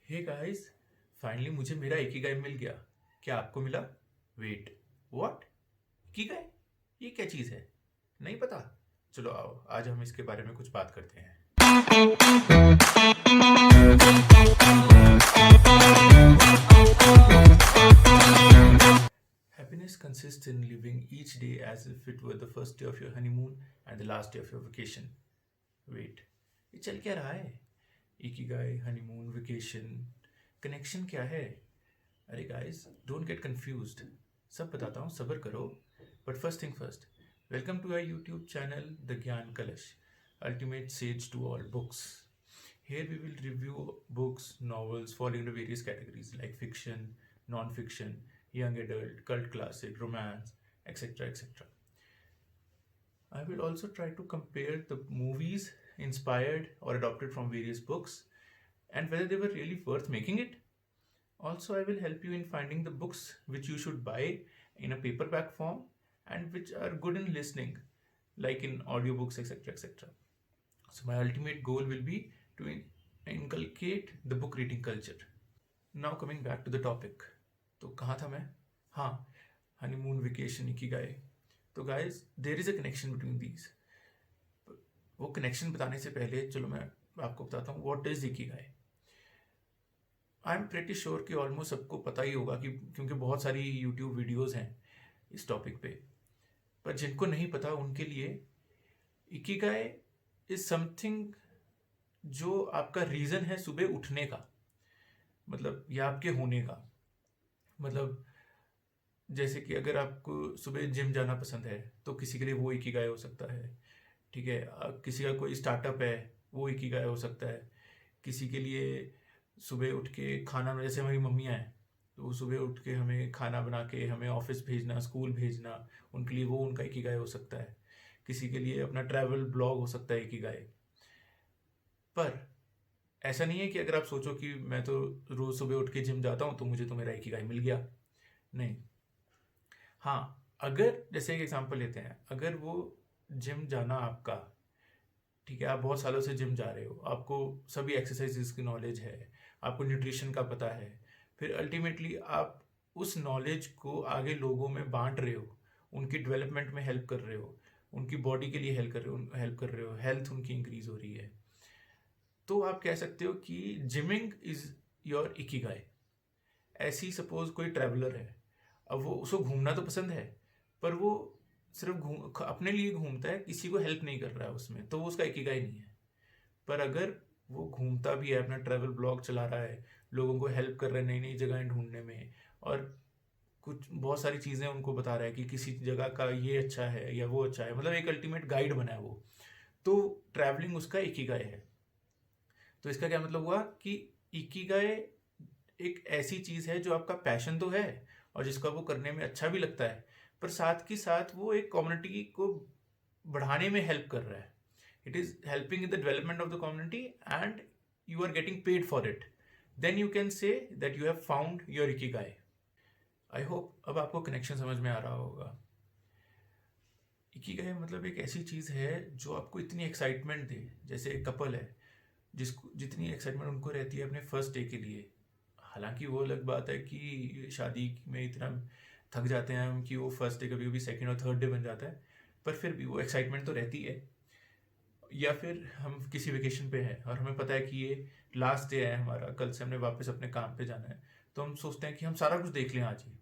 Hey guys, finally मुझे मेरा Ikigai मिल गया। क्या आपको मिला? Wait, what? इकिगाई? ये क्या चीज़ है? नहीं पता? चलो आओ, आज हम इसके बारे में कुछ बात करते हैं। Happiness consists in living each day as if it were the first day of your honeymoon and the last day of your vacation. Wait, ये चल क्या रहा है? इकिगाई, हनीमून, वेकेशन, कनेक्शन क्या है? अरे गाइस, डोंट गेट कंफ्यूज्ड। सब बताता हूँ, सब्र करो। But first thing first, welcome to our YouTube channel the Gyan Kalash, ultimate sage to all books. Here we will review books, novels falling into various categories like fiction, non-fiction, young adult, cult classic, romance, etc. etc. I will also try to compare the movies inspired or adopted from various books and whether they were really worth making it. Also, I will help you in finding the books which you should buy in a paperback form and which are good in listening, like in audiobooks, etc. etc. So, my ultimate goal will be to inculcate the book reading culture. Now, coming back to the topic. तो कहाँ था मैं? हाँ, honeymoon, vacation, Ikigai. तो guys, there is a connection between these. वो connection बताने से पहले चलो मैं आपको बताता हूँ what is Ikigai. I am pretty sure कि ऑलमोस्ट सबको पता ही होगा कि क्योंकि बहुत सारी यूट्यूब वीडियोस हैं इस टॉपिक पे. पर जिनको नहीं पता उनके लिए इकिगाई इज समथिंग जो आपका रीज़न है सुबह उठने का, मतलब या आपके होने का. मतलब जैसे कि अगर आपको सुबह जिम जाना पसंद है तो किसी के लिए वो इकिगाई हो सकता है. ठीक है, किसी का कोई स्टार्टअप है वो इकिगाई हो सकता है. किसी के लिए सुबह उठ के खाना, जैसे हमारी मम्मियाँ हैं तो वो सुबह उठ के हमें खाना बना के हमें ऑफिस भेजना, स्कूल भेजना, उनके लिए वो उनका इकिगाई हो सकता है. किसी के लिए अपना ट्रैवल ब्लॉग हो सकता है इकिगाई. पर ऐसा नहीं है कि अगर आप सोचो कि मैं तो रोज़ सुबह उठ के जिम जाता हूँ तो मुझे तो मेरा इकिगाई मिल गया. नहीं. हाँ, अगर जैसे एक एग्जांपल लेते हैं, अगर वो जिम जाना आपका, ठीक है, आप बहुत सालों से जिम जा रहे हो, आपको सभी एक्सरसाइजेस की नॉलेज है, आपको न्यूट्रिशन का पता है, फिर अल्टीमेटली आप उस नॉलेज को आगे लोगों में बांट रहे हो, उनकी डेवलपमेंट में हेल्प कर रहे हो, उनकी बॉडी के लिए हेल्प कर रहे हो, हेल्थ उनकी इंक्रीज हो रही है, तो आप कह सकते हो कि जिमिंग इज योर इकिगाई. ऐसी सपोज कोई ट्रैवलर है, अब वो उसको घूमना तो पसंद है पर वो सिर्फ अपने लिए घूमता है, किसी को हेल्प नहीं कर रहा है उसमें, तो वो उसका इकिगाई नहीं है. पर अगर वो घूमता भी है, अपना ट्रैवल ब्लॉग चला रहा है, लोगों को हेल्प कर रहा है नई नई जगहें ढूंढने में, और कुछ बहुत सारी चीज़ें उनको बता रहा है कि किसी जगह का ये अच्छा है या वो अच्छा है, मतलब एक अल्टीमेट गाइड बना है वो, तो ट्रैवलिंग उसका इकिगाई है. तो इसका क्या मतलब हुआ कि इकिगाई एक ऐसी चीज़ है जो आपका पैशन तो है और जिसका वो करने में अच्छा भी लगता है, पर साथ के साथ वो एक कम्युनिटी को बढ़ाने में हेल्प कर रहा है. It is helping in the development of the community and you are getting paid for it. Then you can say that you have found your Ikigai. I hope अब आपको कनेक्शन समझ में आ रहा होगा. इकिगाई मतलब एक ऐसी चीज़ है जो आपको इतनी एक्साइटमेंट दे. जैसे एक कपल है जिसको जितनी एक्साइटमेंट उनको रहती है अपने फर्स्ट डे के लिए, हालांकि वो अलग बात है कि शादी में इतना थक जाते हैं हम कि वो फर्स्ट डे कभी कभी सेकंड और थर्ड डे बन जाता है, पर फिर भी वो एक्साइटमेंट तो रहती है. या फिर हम किसी वेकेशन पे हैं और हमें पता है कि ये लास्ट डे है हमारा, कल से हमने वापस अपने काम पे जाना है, तो हम सोचते हैं कि हम सारा कुछ देख लें आज ही.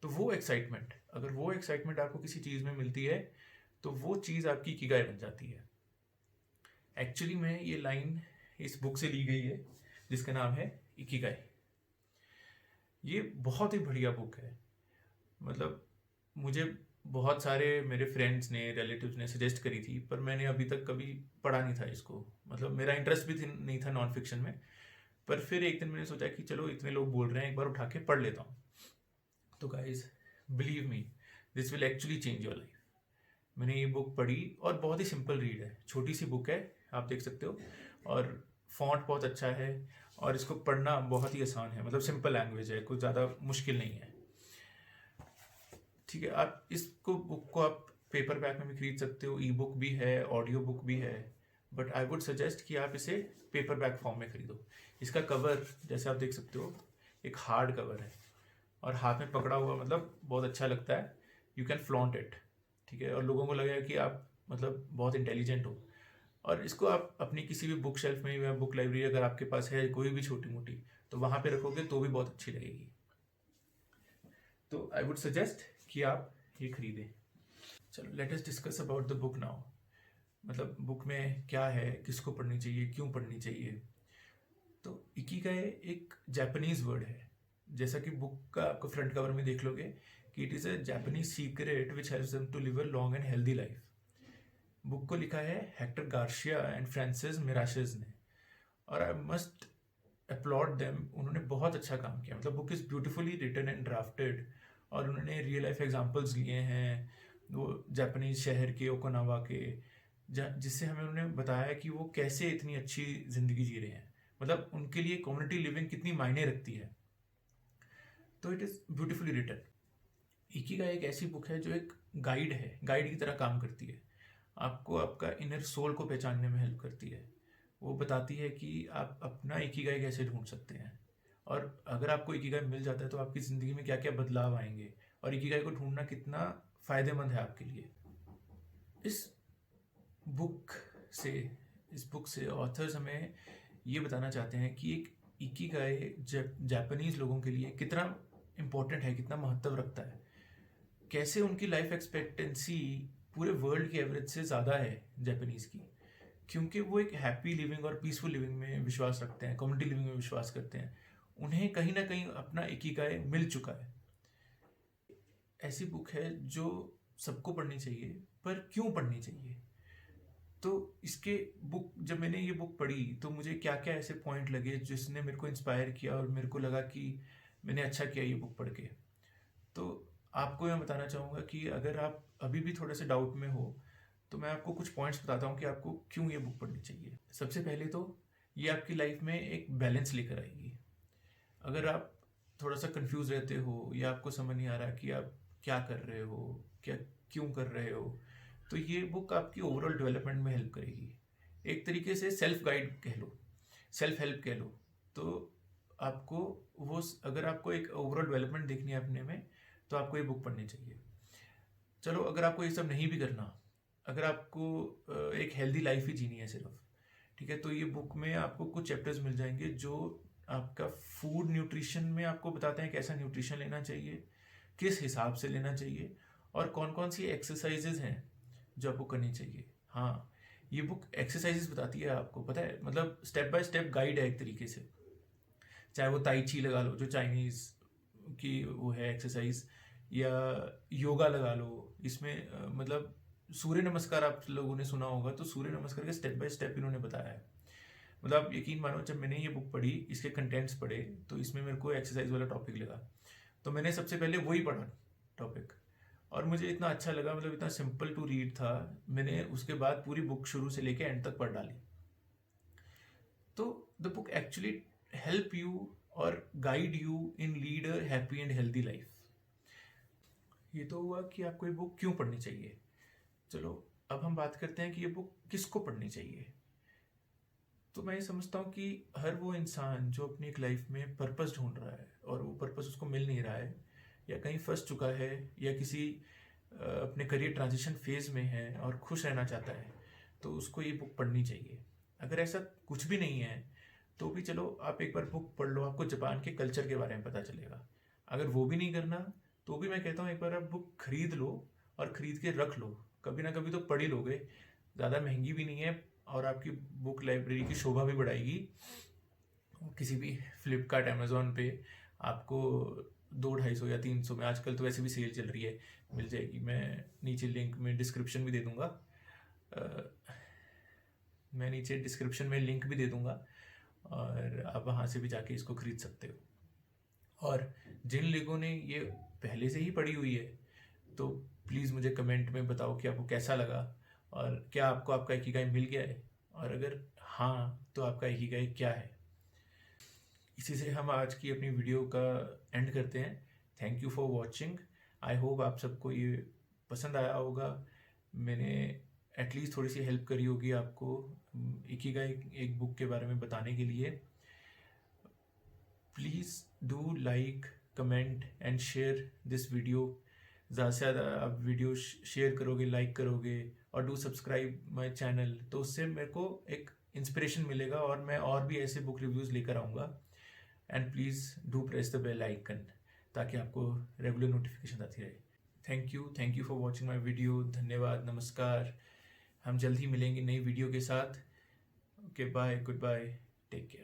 तो वो एक्साइटमेंट, अगर वो एक्साइटमेंट आपको किसी चीज़ में मिलती है तो वो चीज़ आपकी इकिगाई बन जाती है. एक्चुअली में ये लाइन इस बुक से ली गई है जिसका नाम है इकिगाई. ये बहुत ही बढ़िया बुक है. मतलब मुझे बहुत सारे मेरे फ्रेंड्स ने, रिलेटिव्स ने सजेस्ट करी थी, पर मैंने अभी तक कभी पढ़ा नहीं था इसको. मतलब मेरा इंटरेस्ट भी नहीं था नॉन फिक्शन में. पर फिर एक दिन मैंने सोचा कि चलो इतने लोग बोल रहे हैं, एक बार उठा के पढ़ लेता हूँ. तो guys, believe me, this will actually change your life. मैंने ये बुक पढ़ी और बहुत ही सिंपल रीड है, छोटी सी बुक है, आप देख सकते हो, और फॉन्ट बहुत अच्छा है और इसको पढ़ना बहुत ही आसान है. मतलब सिंपल लैंग्वेज है, कुछ ज़्यादा मुश्किल नहीं है. ठीक है, आप इसको बुक को आप पेपर बैक में भी खरीद सकते हो, ई बुक भी है, ऑडियो बुक भी है, बट आई वुड सजेस्ट कि आप इसे पेपर बैक फॉर्म में खरीदो। इसका कवर जैसे आप देख सकते हो एक हार्ड कवर है और हाथ में पकड़ा हुआ मतलब बहुत अच्छा लगता है। यू कैन फ्लॉन्ट इट, ठीक है, और लोगों को लगेगा कि आप मतलब बहुत इंटेलिजेंट हो। और इसको आप अपनी किसी भी बुक शेल्फ में या बुक लाइब्रेरी अगर आपके पास है कोई भी छोटी मोटी, तो वहाँ पे रखोगे तो भी बहुत अच्छी लगेगी। तो आई वुड सजेस्ट कि आप ये खरीदें। चलो let us discuss about the book now. मतलब बुक में क्या है, किसको पढ़नी चाहिए, क्यों पढ़नी चाहिए। तो इकिगाई एक जापानीज वर्ड है, जैसा कि बुक का आपको फ्रंट कवर में देख लोगे कि it is a Japanese secret which helps them to live a long and healthy life. Book को लिखा है Hector Garcia and Francesc Miralles ने, और आई मस्ट अपलॉड देम, उन्होंने बहुत अच्छा काम किया। मतलब book is beautifully written and drafted, और उन्होंने रियल लाइफ एग्जांपल्स लिए हैं वो जापानीज शहर के, ओकिनावा के, जिससे हमें उन्होंने बताया कि वो कैसे इतनी अच्छी ज़िंदगी जी रहे हैं। मतलब उनके लिए कम्युनिटी लिविंग कितनी मायने रखती है। तो it is beautifully written. Ikigai एक ऐसी बुक है जो एक गाइड है, गाइड की तरह काम करती है। आपको आपका इनर सोल को पहचानने में हेल्प करती है। वो बताती है कि आप अपना इकिगाई कैसे ढूंढ सकते हैं, और अगर आपको इकिगाई मिल जाता है तो आपकी ज़िंदगी में क्या क्या बदलाव आएंगे, और इकिगाई को ढूंढना कितना फ़ायदेमंद है आपके लिए। इस बुक से इस बुक से ऑथर्स हमें ये बताना चाहते हैं कि एक इकिगाई जापानीज लोगों के लिए कितना इम्पोर्टेंट है, कितना महत्व रखता है, कैसे उनकी लाइफ एक्सपेक्टेंसी पूरे वर्ल्ड की एवरेज से ज़्यादा है जापानीज़ की, क्योंकि वो एक हैप्पी लिविंग और पीसफुल लिविंग में विश्वास रखते हैं, कम्युनिटी लिविंग में विश्वास करते हैं। उन्हें कहीं ना कहीं अपना इकिगाई मिल चुका है। ऐसी बुक है जो सबको पढ़नी चाहिए, पर क्यों पढ़नी चाहिए। तो इसके बुक जब मैंने ये बुक पढ़ी तो मुझे क्या क्या ऐसे पॉइंट लगे जिसने मेरे को इंस्पायर किया, और मेरे को लगा कि मैंने अच्छा किया ये बुक पढ़ के। तो आपको मैं बताना चाहूँगा कि अगर आप अभी भी थोड़े से डाउट में हो तो मैं आपको कुछ पॉइंट्स बताता हूँ कि आपको क्यों ये बुक पढ़नी चाहिए। सबसे पहले तो ये आपकी लाइफ में एक बैलेंस लेकर आएगी। अगर आप थोड़ा सा कंफ्यूज रहते हो या आपको समझ नहीं आ रहा कि आप क्या कर रहे हो, क्या क्यों कर रहे हो, तो ये बुक आपकी ओवरऑल डेवलपमेंट में हेल्प करेगी। एक तरीके से सेल्फ गाइड कह लो, सेल्फ हेल्प कह लो। तो आपको वो, अगर आपको एक ओवरऑल डेवलपमेंट देखनी है अपने में, तो आपको ये बुक पढ़नी चाहिए। चलो अगर आपको ये सब नहीं भी करना, अगर आपको एक हेल्दी लाइफ ही जीनी है सिर्फ, ठीक है, तो ये बुक में आपको कुछ चैप्टर्स मिल जाएंगे जो आपका फूड न्यूट्रिशन में आपको बताते हैं कैसा न्यूट्रिशन लेना चाहिए, किस हिसाब से लेना चाहिए, और कौन कौन सी एक्सरसाइजेज हैं जो आपको करनी चाहिए। हाँ, ये बुक एक्सरसाइजेज बताती है आपको, पता है, मतलब स्टेप बाय स्टेप गाइड है एक तरीके से। चाहे वो ताई ची लगा लो जो चाइनीज़ की वो है एक्सरसाइज, या योगा लगा लो। इसमें मतलब सूर्य नमस्कार आप लोगों ने सुना होगा, तो सूर्य नमस्कार के स्टेप बाय स्टेप इन्होंने बताया है। मतलब आप यकीन मानो, जब मैंने ये बुक पढ़ी, इसके कंटेंट्स पढ़े, तो इसमें मेरे को एक्सरसाइज वाला टॉपिक लगा, तो मैंने सबसे पहले वही पढ़ा टॉपिक, और मुझे इतना अच्छा लगा, मतलब इतना सिंपल टू रीड था। मैंने उसके बाद पूरी बुक शुरू से लेके एंड तक पढ़ डाली। तो the book actually help you और guide you in lead a happy and healthy life. ये तो हुआ कि आपको ये बुक क्यों पढ़नी चाहिए। चलो अब हम बात करते हैं कि ये बुक किसको पढ़नी चाहिए। तो मैं ये समझता हूँ कि हर वो इंसान जो अपनी एक लाइफ में पर्पस ढूंढ रहा है और वो पर्पस उसको मिल नहीं रहा है, या कहीं फंस चुका है, या किसी अपने करियर ट्रांजिशन फेज में है और खुश रहना चाहता है, तो उसको ये बुक पढ़नी चाहिए। अगर ऐसा कुछ भी नहीं है तो भी चलो आप एक बार बुक पढ़ लो, आपको जापान के कल्चर के बारे में पता चलेगा। अगर वो भी नहीं करना, तो भी मैं कहता हूँ एक बार आप बुक खरीद लो, और ख़रीद के रख लो, कभी ना कभी तो पढ़ ही लोगे। ज़्यादा महंगी भी नहीं है, और आपकी बुक लाइब्रेरी की शोभा भी बढ़ाएगी। किसी भी फ्लिपकार्ट अमेज़ोन पे आपको 200-250 या 300 में, आजकल तो वैसे भी सेल चल रही है, मिल जाएगी। मैं नीचे लिंक में डिस्क्रिप्शन भी दे दूँगा, मैं नीचे डिस्क्रिप्शन में लिंक भी दे दूँगा, और आप वहाँ से भी जाके इसको ख़रीद सकते हो। और जिन लोगों ने ये पहले से ही पढ़ी हुई है, तो प्लीज़ मुझे कमेंट में बताओ कि आपको कैसा लगा, और क्या आपको आपका इकिगाई मिल गया है, और अगर हाँ तो आपका इकिगाई क्या है। इसी से हम आज की अपनी वीडियो का एंड करते हैं। Thank you for watching. I hope आप सबको ये पसंद आया होगा। मैंने एटलीस्ट थोड़ी सी हेल्प करी होगी आपको इकिगाई एक बुक के बारे में बताने के लिए। Please do like, comment and share this video. ज़्यादा से ज़्यादा आप वीडियो शेयर करोगे, लाइक करोगे और डू सब्सक्राइब माय चैनल, तो उससे मेरे को एक इंस्पिरेशन मिलेगा और मैं और भी ऐसे बुक रिव्यूज़ लेकर आऊँगा। And please do press the bell icon ताकि आपको रेगुलर नोटिफिकेशन आती रहे। Thank you for watching my video. धन्यवाद, नमस्कार। हम जल्द ही मिलेंगे नई वीडियो के साथ। Okay, bye, good bye, take care.